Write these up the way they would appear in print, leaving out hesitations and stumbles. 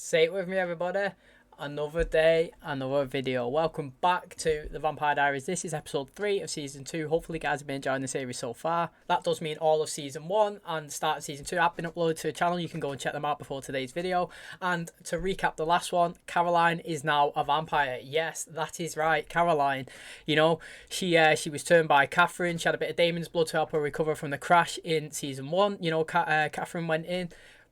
Say it with me, everybody. Another day, another video. Welcome back to the Vampire Diaries. This is episode 3 of season 2. Hopefully you guys have been enjoying the series so far. That does mean all of season 1 and the start of season 2 have been uploaded to the channel. You can go and check them out before today's video. And to recap the last one, Caroline is now a vampire. Yes, that is right, Caroline. You know, she was turned by Catherine. She had a bit of Damon's blood to help her recover from the crash in season 1. You know, Catherine went in,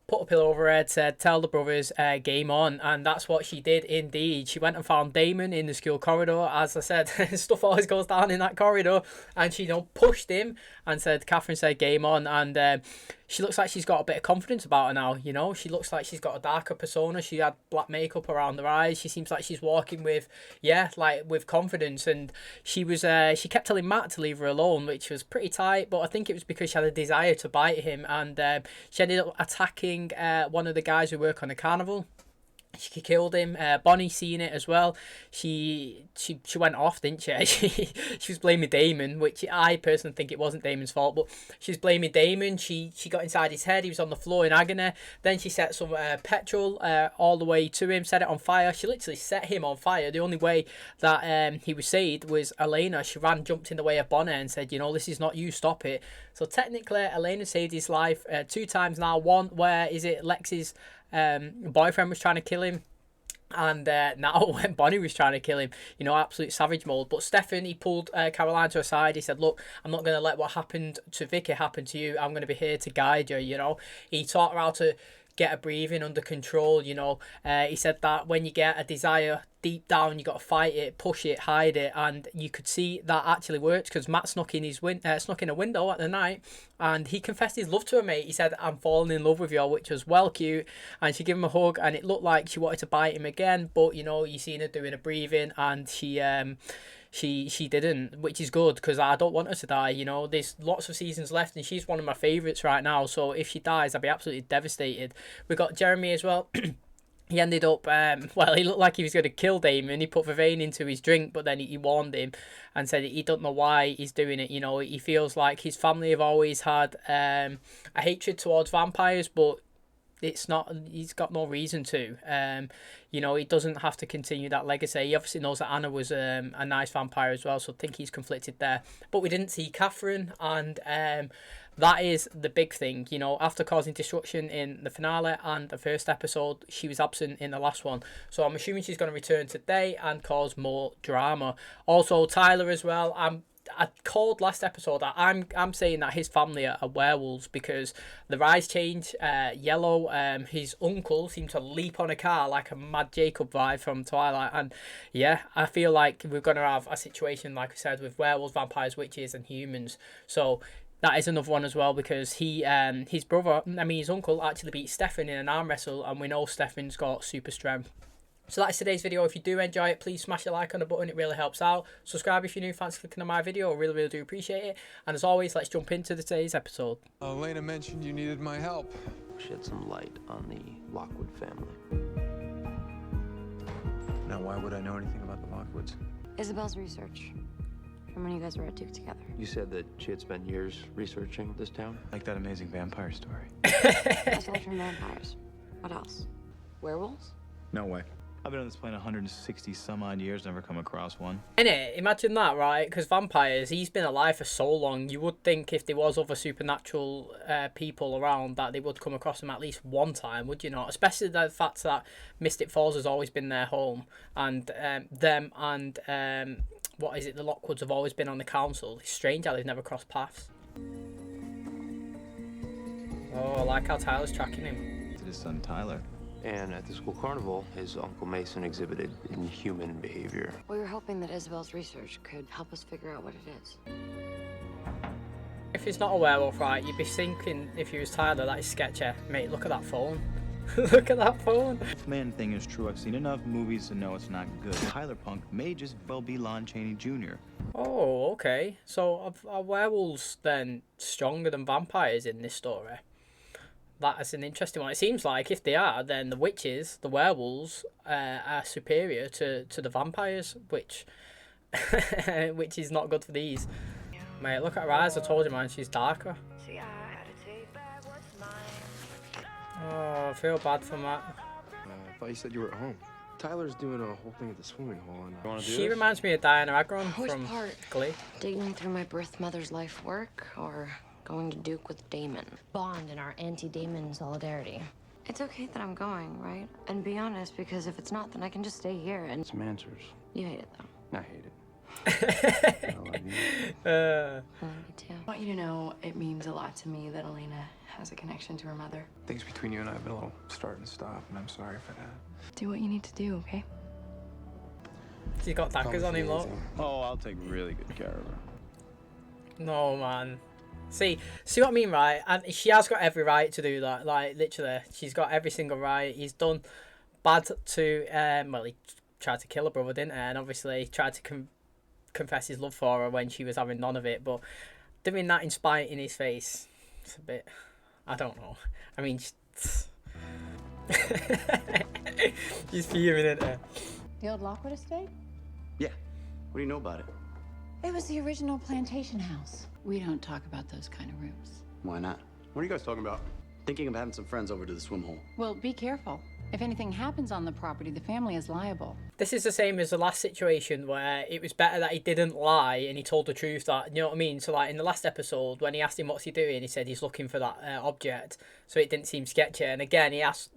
put a pillow over her head, said, tell the brothers, game on. And that's what she did indeed. She went and found Damon in the school corridor. As I said, stuff always goes down in that corridor. And she, pushed him and said, Catherine said, game on. And she looks like she's got a bit of confidence about her now, you know. She looks like she's got a darker persona. She had black makeup around her eyes. She seems like she's walking with, with confidence. And she kept telling Matt to leave her alone, which was pretty tight. But I think it was because she had a desire to bite him. And she ended up attacking one of the guys who work on the carnival. She killed him. Bonnie seen it as well. She went off, didn't she? She was blaming Damon, which I personally think it wasn't Damon's fault, but she was blaming Damon. She got inside his head. He was on the floor in agony. Then she set some petrol all the way to him, set it on fire. She literally set him on fire. The only way that he was saved was Elena. She jumped in the way of Bonnie and said, this is not you, stop it. So technically, Elena saved his life 2 times now. One, where is it, Lex's boyfriend was trying to kill him, and now when Bonnie was trying to kill him, absolute savage mode. But Stefan, he pulled Caroline to her side. He said, look, I'm not going to let what happened to Vicky happen to you. I'm going to be here to guide you. He taught her how to get her breathing under control. He said that when you get a desire deep down, you got to fight it, push it, hide it. And you could see that actually worked, because Matt snuck in a window at the night, and he confessed his love to her, mate. He said, I'm falling in love with you, which was well cute. And she gave him a hug, and it looked like she wanted to bite him again, but you seen her doing a breathing, and she didn't, which is good, because I don't want her to die. There's lots of seasons left, and she's one of my favourites right now. So if she dies, I'd be absolutely devastated. We got Jeremy as well. He ended up, he looked like he was going to kill Damon. He put Vervain into his drink, but then he warned him and said he don't know why he's doing it. He feels like his family have always had a hatred towards vampires, but it's not, he's got no reason to. He doesn't have to continue that legacy. He obviously knows that Anna was a nice vampire as well, so I think he's conflicted there. But we didn't see Catherine, and that is the big thing. After causing destruction in the finale and the first episode, she was absent in the last one. So I'm assuming she's going to return today and cause more drama. Also, Tyler as well. I called last episode that I'm saying that his family are werewolves, because their eyes change yellow. His uncle seemed to leap on a car like a Mad Jacob vibe from Twilight, and yeah, I feel like we're going to have a situation, like I said, with werewolves, vampires, witches and humans. So that is another one as well, because his uncle actually beat Stefan in an arm wrestle, and we know Stefan's got super strength. So that's today's video. If you do enjoy it, please smash a like on the button. It really helps out. Subscribe if you're new. Thanks for clicking on my video. I really, really do appreciate it. And as always, let's jump into today's episode. Elena mentioned you needed my help. Shed some light on the Lockwood family. Now, why would I know anything about the Lockwoods? Isabel's research from when you guys were at Duke together. You said that she had spent years researching this town? Like that amazing vampire story. Aside from vampires, what else? Werewolves? No way. I've been on this planet 160 some odd years, never come across one. Innit? Imagine that, right? Because vampires, he's been alive for so long. You would think if there was other supernatural people around that they would come across them at least one time, would you not? Especially the fact that Mystic Falls has always been their home, and them and the Lockwoods have always been on the council. It's strange how they've never crossed paths. Oh, I like how Tyler's tracking him. To his son Tyler. And at the school carnival, his Uncle Mason exhibited inhuman behavior. We were hoping that Isabel's research could help us figure out what it is. If it's not a werewolf, right, you'd be thinking, if you was Tyler, that is sketchy. Mate, look at that phone. Look at that phone. The man thing is true. I've seen enough movies to know it's not good. Tyler Punk may just well be Lon Chaney Jr. Oh, okay. So are werewolves then stronger than vampires in this story? That is an interesting one. It seems like if they are, then the witches, the werewolves, are superior to the vampires, which is not good for these. Mate, look at her eyes. I told you, man, she's darker. Oh, I feel bad for Matt. thought you said you were at home. Tyler's doing a whole thing at the swimming hole. And you want to do She this? reminds me of Diana Agron Which from part? Glee. Digging through my birth mother's life work or going to Duke with Damon? Bond in our anti-Damon solidarity. It's okay that I'm going, right? And be honest, because if it's not, then I can just stay here and... Some answers. You hate it, though. I hate it. I love you. I love you, too. I want you to know it means a lot to me that Elena has a connection to her mother. Things between you and I have been a little start and stop, and I'm sorry for that. Do what you need to do, okay? She's got daggers on him, look. Oh, I'll take really good care of her. No, man. See what I mean, right? And she has got every right to do that. Like, literally, she's got every single right. He's done bad to, well, he tried to kill her brother, didn't he? And obviously tried to confess his love for her when she was having none of it. But doing that in spite in his face, it's a bit, I don't know. I mean, he's fuming, isn't he? The old Lockwood estate? Yeah. What do you know about it? It was the original plantation house. We don't talk about those kind of rooms. Why not? What are you guys talking about? Thinking of having some friends over to the swim hole. Well, be careful. If anything happens on the property, the family is liable. This is the same as the last situation where it was better that he didn't lie and he told the truth. That, you know what I mean? So like in the last episode when he asked him what's he doing, he said he's looking for that object, so it didn't seem sketchy. And again, he asked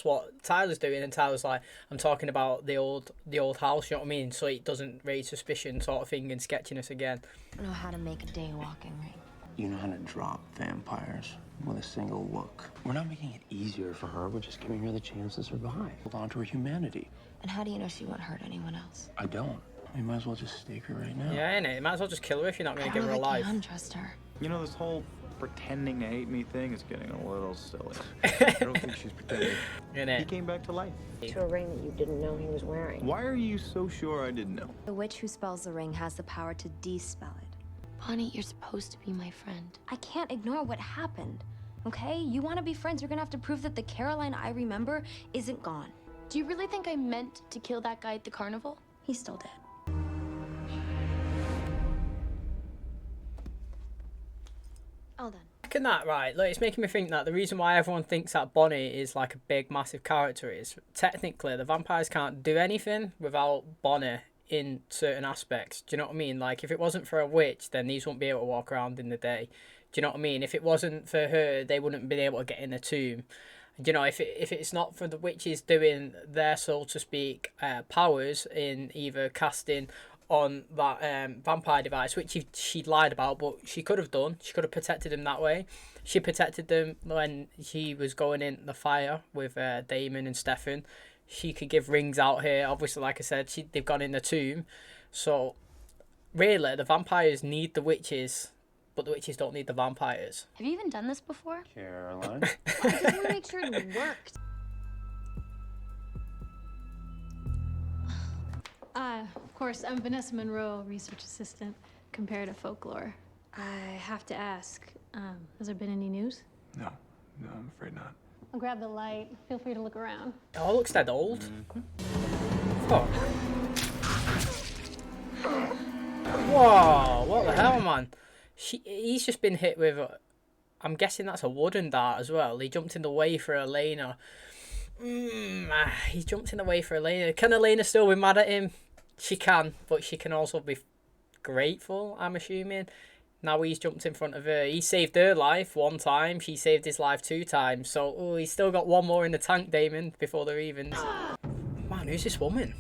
what Tyler's doing, and Tyler's like, I'm talking about the old house, you know what I mean? So it doesn't raise suspicion sort of thing and sketchiness again. I know how to make a day walking ring. You know how to drop vampires with a single look. We're not making it easier for her. We're just giving her the chance to survive. Hold on to her humanity. And how do you know she won't hurt anyone else? I don't. We might as well just stake her right now. Yeah, innit? You might as well just kill her if you're not going to give her a I life. can't trust her. You know, this whole pretending to hate me thing is getting a little silly. I don't think she's pretending. He Innit? came back to life. To a ring that you didn't know he was wearing. Why are you so sure I didn't know? The witch who spells the ring has the power to de-spell it. Bonnie, you're supposed to be my friend. I can't ignore what happened, okay? You want to be friends, you're gonna have to prove that the Caroline I remember isn't gone. Do you really think I meant to kill that guy at the carnival? He's still dead. All done. Look at that, right? Look, it's making me think that the reason why everyone thinks that Bonnie is like a big, massive character is technically the vampires can't do anything without Bonnie in certain aspects. Do you know what I mean? Like, if it wasn't for a witch, then these wouldn't be able to walk around in the day. Do you know what I mean? If it wasn't for her, they wouldn't have been able to get in the tomb. You know, if it's not for the witches doing their, so to speak, powers in either casting on that vampire device, which she lied about, but she could have done. She could have protected them that way. She protected them when she was going in the fire with Damon and Stefan. She could give rings out here. Obviously, like I said, they've gone in the tomb. So, really, the vampires need the witches, but the witches don't need the vampires. Have you even done this before? Caroline? I just want to make sure it worked. Of course, I'm Vanessa Monroe, research assistant, comparative folklore. I have to ask, has there been any news? No, I'm afraid not. I'll grab the light. Feel free to look around. Oh, it looks dead old. Oh. Whoa, what the hell, man? He's just been hit with, I'm guessing that's a wooden dart as well. He jumped in the way for Elena. He jumped in the way for Elena. Can Elena still be mad at him? She can, but she can also be grateful, I'm assuming. Now he's jumped in front of her. He saved her life one time. She saved his life 2 times. So, he's still got one more in the tank, Damon, before they're even. Man, who's this woman?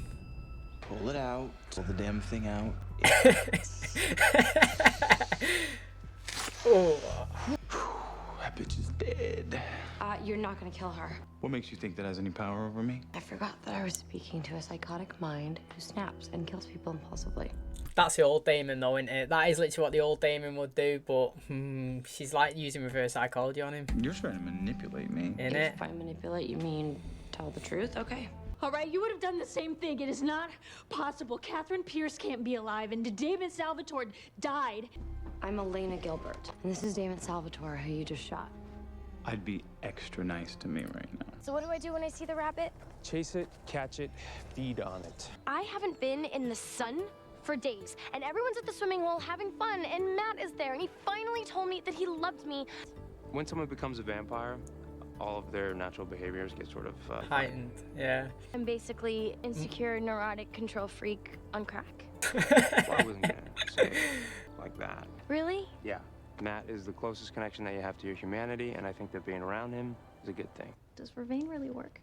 Pull it out. Pull the damn thing out. Oh. That bitch is dead. You're not gonna kill her. What makes you think that has any power over me? I forgot that I was speaking to a psychotic mind who snaps and kills people impulsively. That's the old Damon, though, isn't it? That is literally what the old Damon would do, but she's like using reverse psychology on him. You're trying to manipulate me. Innit? If I manipulate, you mean tell the truth? Okay. All right, you would have done the same thing. It is not possible. Catherine Pierce can't be alive, and David Salvatore died. I'm Elena Gilbert, and this is Damon Salvatore, who you just shot. I'd be extra nice to me right now. So what do I do when I see the rabbit? Chase it, catch it, feed on it. I haven't been in the sun for days, and everyone's at the swimming hole having fun, and Matt is there, and he finally told me that he loved me. When someone becomes a vampire, all of their natural behaviors get sort of heightened. Yeah. I'm basically insecure, neurotic, control freak on crack. Well, I wasn't gonna say it like that. Really? Yeah. Matt is the closest connection that you have to your humanity, and I think that being around him is a good thing. Does Vervain really work?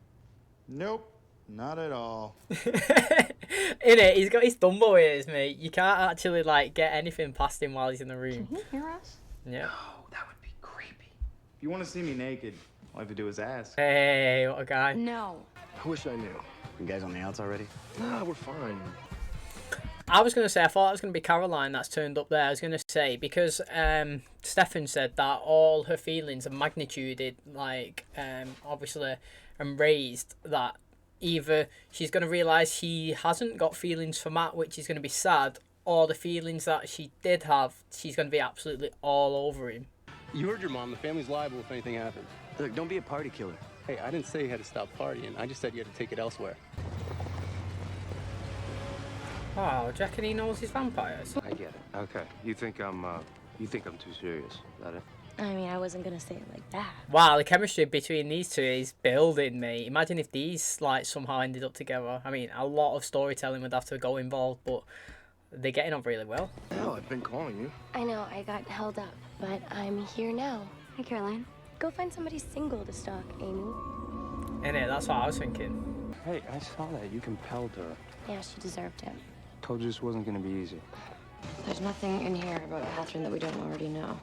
Nope, not at all. In it, he's got his Dumbo ears, mate. You can't actually like get anything past him while he's in the room. Can he hear us? Yeah. Oh, that would be creepy. If you want to see me naked, all I have to do is ask. Hey, what a guy. No. I wish I knew. You guys on the outs already? Nah, we're fine. I was going to say, I thought it was going to be Caroline that's turned up there. I was going to say, because Stefan said that all her feelings are magnituded, like, obviously, and raised, that either she's going to realise she hasn't got feelings for Matt, which is going to be sad, or the feelings that she did have, she's going to be absolutely all over him. You heard your mom. The family's liable if anything happens. Look, don't be a party killer. Hey, I didn't say you had to stop partying. I just said you had to take it elsewhere. Oh, do you reckon he knows his vampires? I get it. Okay. You think I'm too serious? Is that it? I mean, I wasn't gonna say it like that. Wow, the chemistry between these two is building, mate. Imagine if these like somehow ended up together. I mean, a lot of storytelling would have to go involved, but they're getting on really well. Hell, I've been calling you. I know, I got held up, but I'm here now. Hi, Caroline. Go find somebody single to stalk, Amy. Innit? That's what I was thinking. Hey, I saw that. You compelled her. Yeah, she deserved him. Told you this wasn't gonna be easy. There's nothing in here about Catherine that we don't already know.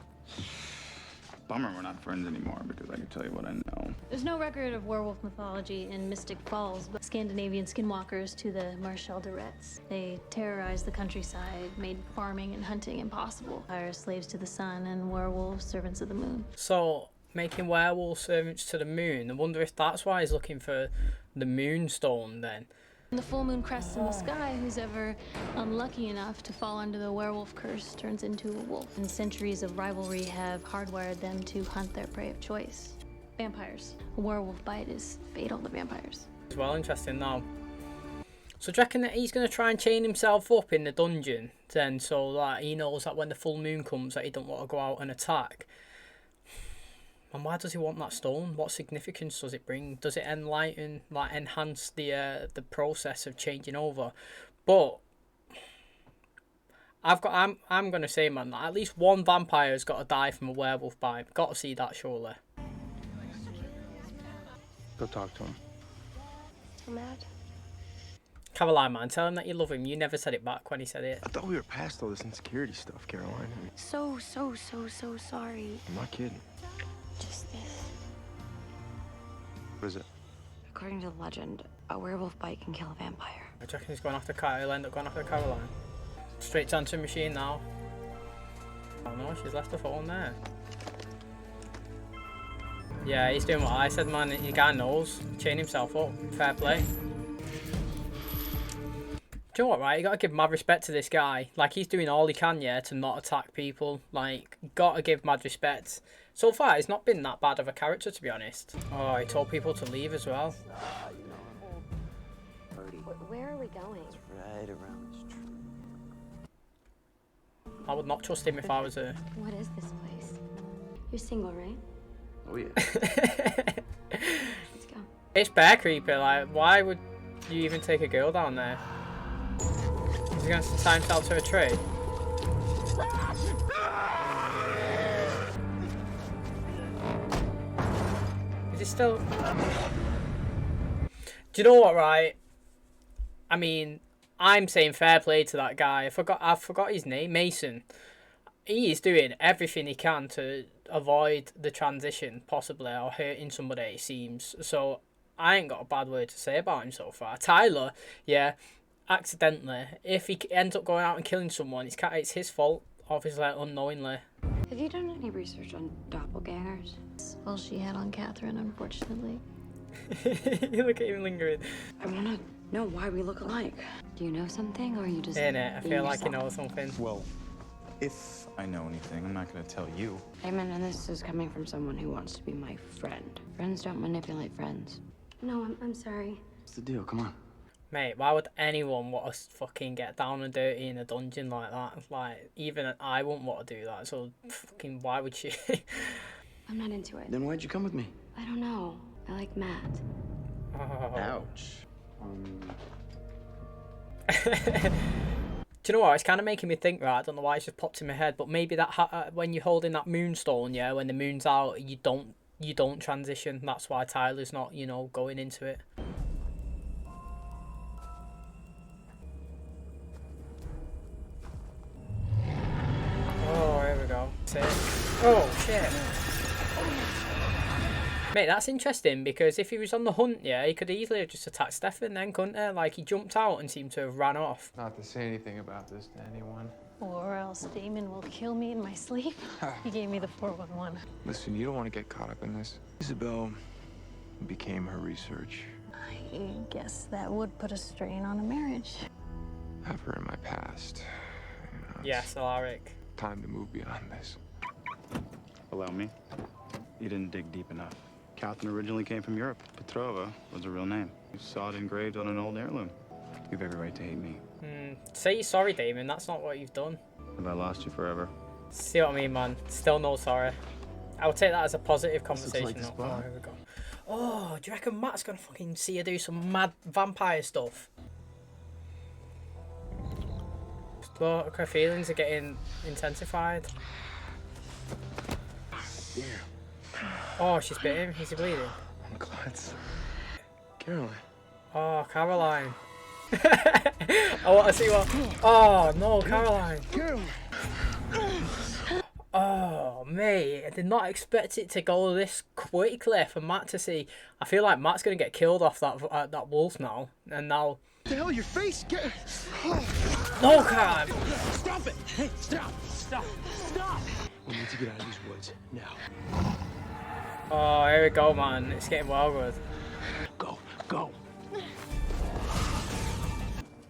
Bummer we're not friends anymore because I can tell you what I know. There's no record of werewolf mythology in Mystic Falls, but Scandinavian skinwalkers to the Marshal de Retz. They terrorized the countryside, made farming and hunting impossible. Vampires slaves to the sun, and werewolves servants of the moon. So, making werewolf servants to the moon. I wonder if that's why he's looking for the moonstone then. When the full moon crests in the sky, who's ever unlucky enough to fall under the werewolf curse turns into a wolf. And centuries of rivalry have hardwired them to hunt their prey of choice. Vampires. A werewolf bite is fatal to vampires. It's well interesting now. So do you reckon that he's going to try and chain himself up in the dungeon then, so that he knows that when the full moon comes that he don't want to go out and attack? And why does he want that stone? What significance does it bring? Does it enlighten, like enhance the process of changing over? But I'm gonna say, man, that at least one vampire's got to die from a werewolf bite. Got to see that, surely. Go talk to him. I'm mad. Caroline, man, tell him that you love him. You never said it back when he said it. I thought we were past all this insecurity stuff, Caroline. I mean, So sorry. I'm not kidding. Just this. What is it? According to the legend, a werewolf bite can kill a vampire. I reckon he's going after Kyle. He'll end up going after Caroline. Straight to answering machine now. Oh no, she's left the phone there. Yeah, he's doing what I said, man. The guy knows. Chain himself up. Fair play. Do you know what, right? You gotta give mad respect to this guy. Like, he's doing all he can, yeah, to not attack people. Like, gotta give mad respect. So far, he's not been that bad of a character, to be honest. Oh, he told people to leave as well. Where are we going? Right around this tree. I would not trust him if I was her. What is this place? You're single, right? Oh yeah. Let's go. It's bear creepy. Like, why would you even take a girl down there? Is he going to tie himself to a tree? Is he still... Do you know what, right? I mean, I'm saying fair play to that guy. I forgot his name. Mason. He is doing everything he can to avoid the transition, possibly, or hurting somebody, it seems. So, I ain't got a bad word to say about him so far. Tyler, yeah, accidentally. If he ends up going out and killing someone, it's his fault, obviously, unknowingly. Have you done any research on doppelgangers? Well, she had on Catherine, unfortunately. Look at him lingering. I want to know why we look alike. Do you know something, or are you just In it, I being feel like you yourself? know something. Well, if I know anything, I'm not gonna tell you. Amen, and this is coming from someone who wants to be my friend. Friends don't manipulate friends. No, I'm sorry. What's the deal? Come on. Mate, why would anyone want to fucking get down and dirty in a dungeon like that? Like, even I wouldn't want to do that, so fucking why would she? I'm not into it. Then why'd you come with me? I don't know. I like Matt. Oh. Ouch. Do you know what? It's kind of making me think, right? I don't know why it's just popped in my head, but maybe that when you're holding that moonstone, yeah, when the moon's out, you don't transition. That's why Tyler's not, you know, going into it. Oh, here we go. Sick. Oh shit. Mate, that's interesting because if he was on the hunt, yeah, he could easily have just attacked Stefan then, couldn't he? Like, he jumped out and seemed to have ran off. Not to say anything about this to anyone. Or else Damon will kill me in my sleep. He gave me the 411. Listen, you don't want to get caught up in this. Isabel became her research. I guess that would put a strain on a marriage. I have her in my past. You know, Yes, Alaric. time to move beyond this. Allow me. You didn't dig deep enough. Catherine originally came from Europe. Petrova was a real name. You saw it engraved on an old heirloom. You have every right to hate me. Say you're sorry, Damon. That's not what you've done. Have I lost you forever? See what I mean, man? Still no sorry. I would take that as a positive conversation. like the spot. Oh, here we go. Oh, do you reckon Matt's gonna fucking see her do some mad vampire stuff? Look, her feelings are getting intensified. Damn. Oh, she's bit him. Is he bleeding? I'm glad. Caroline. Oh, Caroline. I want to see what. Oh no, Caroline. Oh mate, I did not expect it to go this quickly for Matt to see. I feel like Matt's gonna get killed off that wolf now, and now. The hell, your face? Get... No, Cam. Stop it! Hey, stop! Stop! Stop! We need to get out of these woods now. Oh, here we go, man. It's getting well good. Go, go. What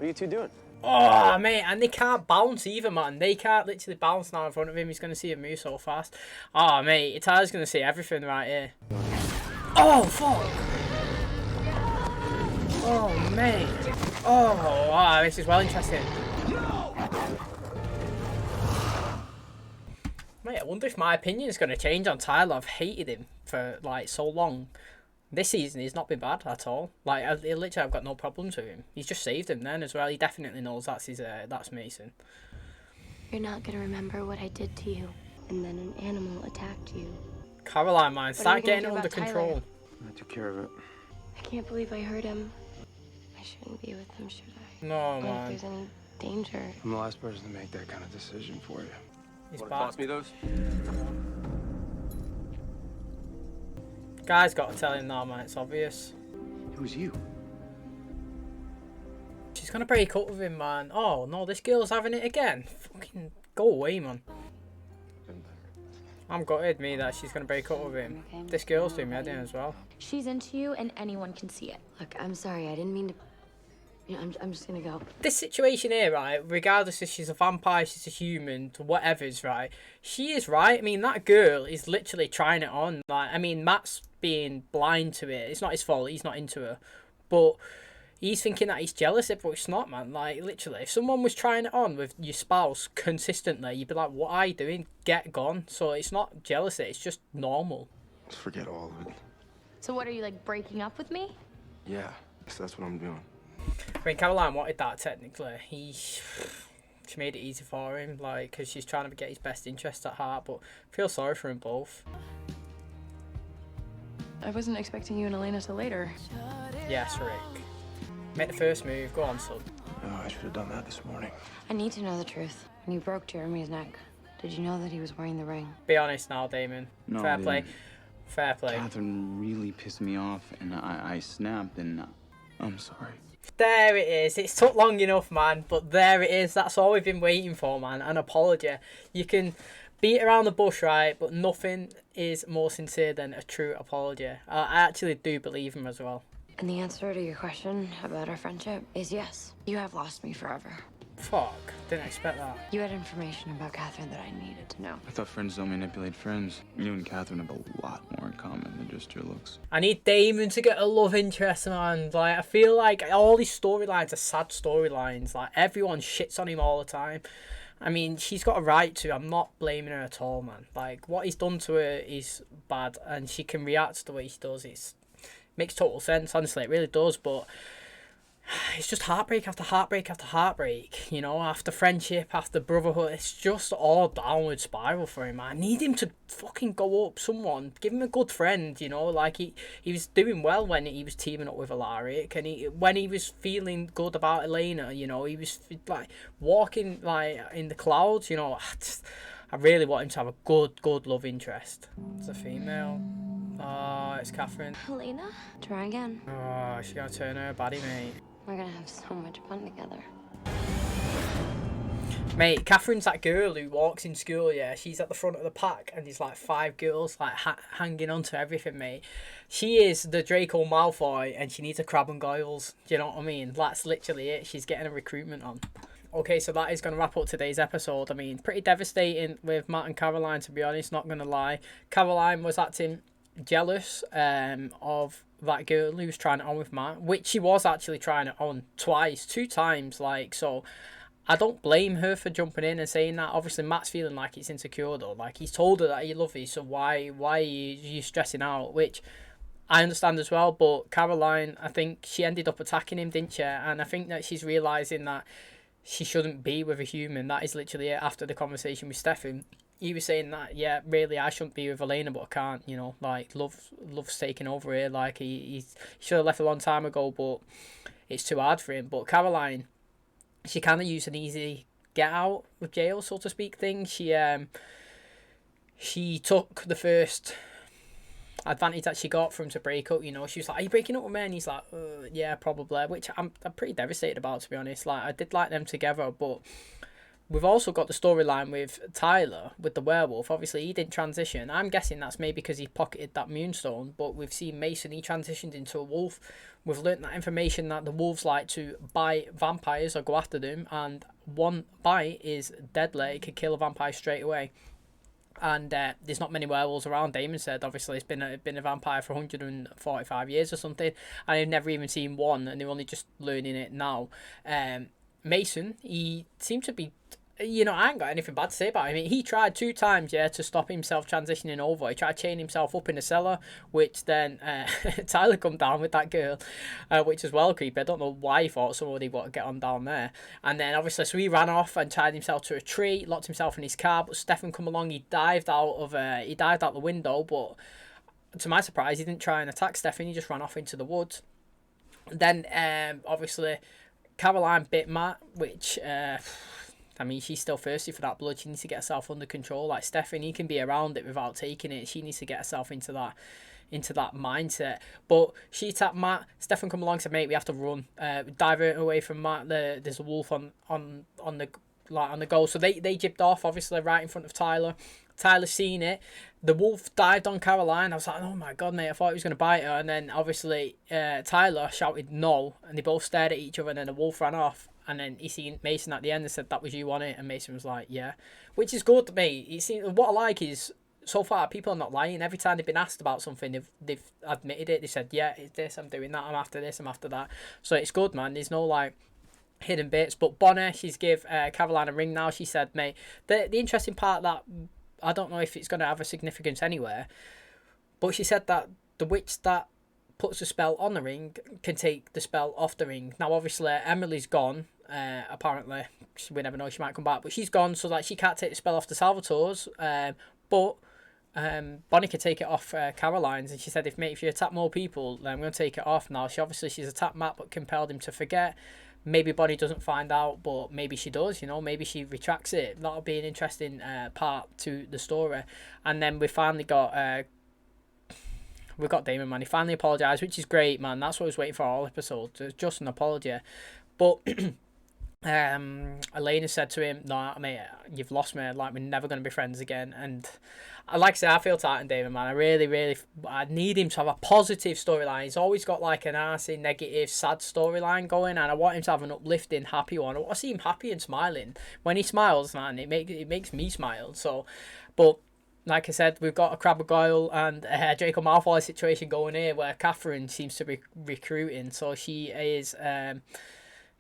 are you two doing? Oh, mate, and they can't bounce either, man. They can't literally bounce now in front of him. He's going to see him move so fast. Oh, mate, Tyler's going to see everything right here. Oh, fuck. Oh, mate. Oh, wow, this is well interesting. Mate, I wonder if my opinion is going to change on Tyler. I've hated him for, like, so long. This season, he's not been bad at all. Like, literally, I've got no problems with him. He's just saved him then as well. He definitely knows that's Mason. You're not gonna remember what I did to you, and then an animal attacked you. Caroline, man, start getting it do under about Tyler? control. I took care of it. I can't believe I hurt him. I shouldn't be with him, should I? No, What man. if there's any danger? I'm the last person to make that kind of decision for you. He's Want back. to toss me those? Guy's got to tell him now, man. It's obvious. It was you. She's going to break up with him, man. Oh, no, this girl's having it again. Fucking go away, man. I'm gutted, me, that she's going to break up with him. This girl's doing me head in as well. She's into you, and anyone can see it. Look, I'm sorry. I didn't mean to. You know, I'm just gonna go. This situation here, right, regardless if she's a vampire, she's a human, whatever's, right, she is right. I mean, that girl is literally trying it on. Like, I mean, Matt's being blind to it. It's not his fault. He's not into her. But he's thinking that he's jealous, but it's not, man. Like, literally, if someone was trying it on with your spouse consistently, you'd be like, what are you doing? Get gone. So it's not jealousy. It's just normal. Just forget all of it. So what, are you, like, breaking up with me? Yeah, guess that's what I'm doing. I mean, Caroline wanted that, technically. She made it easy for him, like, because she's trying to get his best interest at heart, but I feel sorry for them both. I wasn't expecting you and Elena till later. Yes, Rick. Make the first move. Go on, son. Oh, I should have done that this morning. I need to know the truth. When you broke Jeremy's neck, did you know that he was wearing the ring? Be honest now, Damon. No, Fair I play. didn't. Fair play. Catherine really pissed me off, and I snapped, and I'm sorry. There it is. It's took long enough, man, but there it is. That's all we've been waiting for, man. An apology. You can beat around the bush, right, but nothing is more sincere than a true apology. I actually do believe him as well. And the answer to your question about our friendship is yes. You have lost me forever. Fuck. Didn't expect that. You had information about Catherine that I needed to know. I thought friends don't manipulate friends. You and Catherine have a lot more in common than just your looks. I need Damon to get a love interest, man. Like, I feel like all these storylines are sad storylines. Like, everyone shits on him all the time. I mean, she's got a right to. I'm not blaming her at all, man. Like, what he's done to her is bad, and she can react the way she does. It makes total sense, honestly. It really does, but it's just heartbreak after heartbreak after heartbreak, you know, after friendship, after brotherhood. It's just all downward spiral for him. I need him to fucking go up someone. Give him a good friend, you know, like he was doing well when he was teaming up with Alaric, and when he was feeling good about Elena, you know, he was like walking like in the clouds, you know. I really want him to have a good love interest. It's a female. Oh, it's Catherine. Elena? Try again. Oh, she's gonna turn her baddie, mate. We're gonna have so much fun together. Mate, Catherine's that girl who walks in school, yeah? She's at the front of the pack, and there's like 5 girls like hanging on to everything, mate. She is the Draco Malfoy, and she needs a Crab and Goyles. Do you know what I mean? That's literally it. She's getting a recruitment on. Okay, so that is going to wrap up today's episode. I mean, pretty devastating with Matt and Caroline, to be honest, not going to lie. Caroline was acting jealous of that girl who was trying it on with Matt, which she was actually trying it on 2 times, like, so I don't blame her for jumping in and saying that. Obviously Matt's feeling like he's insecure though, like he's told her that he loves you, so why are you stressing out, which I understand as well. But Caroline, I think she ended up attacking him, didn't she? And I think that she's realising that she shouldn't be with a human. That is literally it. After the conversation with Stefan, he was saying that, yeah, really, I shouldn't be with Elena, but I can't, you know, like, love's taking over here. Like, he should have left a long time ago, but it's too hard for him. But Caroline, she kind of used an easy get out of jail, so to speak, thing. She took the first advantage that she got for him to break up, you know. She was like, are you breaking up with me? And he's like, yeah, probably, which I'm pretty devastated about, to be honest. Like, I did like them together, but we've also got the storyline with Tyler, with the werewolf. Obviously, he didn't transition. I'm guessing that's maybe because he pocketed that moonstone, but we've seen Mason, he transitioned into a wolf. We've learnt that information that the wolves like to bite vampires or go after them, and one bite is deadly. It can kill a vampire straight away. And there's not many werewolves around. Damon said, obviously, it's been a vampire for 145 years or something, and I've never even seen one, and they're only just learning it now. Mason, he seemed to be, you know, I ain't got anything bad to say about him. He tried 2 times, yeah, to stop himself transitioning over. He tried chaining himself up in the cellar, which then Tyler come down with that girl, which is well creepy. I don't know why he thought somebody would get on down there. And then obviously, so he ran off and tied himself to a tree, locked himself in his car. But Stefan come along, he dived out the window. But to my surprise, he didn't try and attack Stefan. He just ran off into the woods. Then obviously, Caroline bit Matt, which. I mean, she's still thirsty for that blood. She needs to get herself under control. Like Stefan, he can be around it without taking it. She needs to get herself into that mindset. But she attacked Matt. Stefan come along and said, mate, we have to run. Divert away from Matt. There's a wolf on the goal. So they jipped off, obviously, right in front of Tyler. Tyler seen it. The wolf dived on Caroline. I was like, oh my god, mate, I thought he was going to bite her. And then obviously Tyler shouted no, and they both stared at each other, and then the wolf ran off. And then he seen Mason at the end and said, that was you on it. And Mason was like, yeah. Which is good to me. What I like is, so far, people are not lying. Every time they've been asked about something, they've admitted it. They said, yeah, it's this, I'm doing that, I'm after this, I'm after that. So it's good, man. There's no, like, hidden bits. But Bonner, she's give Caroline a ring now. She said, mate, the interesting part that, I don't know if it's going to have a significance anywhere, but she said that the witch that puts a spell on the ring can take the spell off the ring. Now, obviously, Emily's gone. Apparently, we never know, she might come back, but she's gone, so that she can't take the spell off the Salvatores. But Bonnie could take it off Caroline's, and she said, if you attack more people, then I'm going to take it off now. She's attacked Matt, but compelled him to forget. Maybe Bonnie doesn't find out, but maybe she does, you know, maybe she retracts it. That'll be an interesting part to the story. And then we finally got Damon, man. He finally apologised, which is great, man. That's what I was waiting for all episodes. It's just an apology. But Elena said to him, no, mate, you've lost me. Like, we're never going to be friends again. And like I said, I feel tight on Damon, man. I really I need him to have a positive storyline. He's always got like an arsey, negative, sad storyline going, and I want him to have an uplifting, happy one. I want to see him happy and smiling. When he smiles, man, it makes me smile. So, but like I said, we've got a Crabbe Goyle and a Draco Malfoy situation going here, where Catherine seems to be recruiting. So she is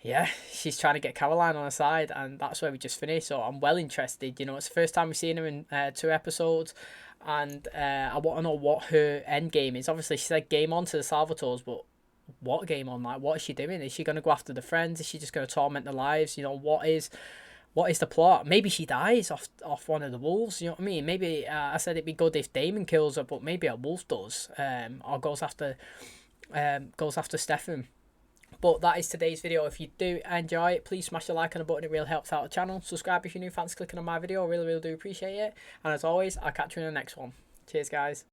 yeah, she's trying to get Caroline on her side, and that's where we just finished. So I'm well interested. You know, it's the first time we've seen her in 2 episodes, and I want to know what her end game is. Obviously, she said game on to the Salvatores, but what game on? Like, what is she doing? Is she going to go after the friends? Is she just going to torment their lives? You know, what is the plot? Maybe she dies off one of the wolves. You know what I mean? Maybe I said it'd be good if Damon kills her, but maybe a wolf does, or goes after Stefan. But that is today's video. If you do enjoy it, please smash the like on the button. It really helps out the channel. Subscribe if you're new. Thanks for clicking on my video. I really do appreciate it. And as always, I'll catch you in the next one. Cheers, guys.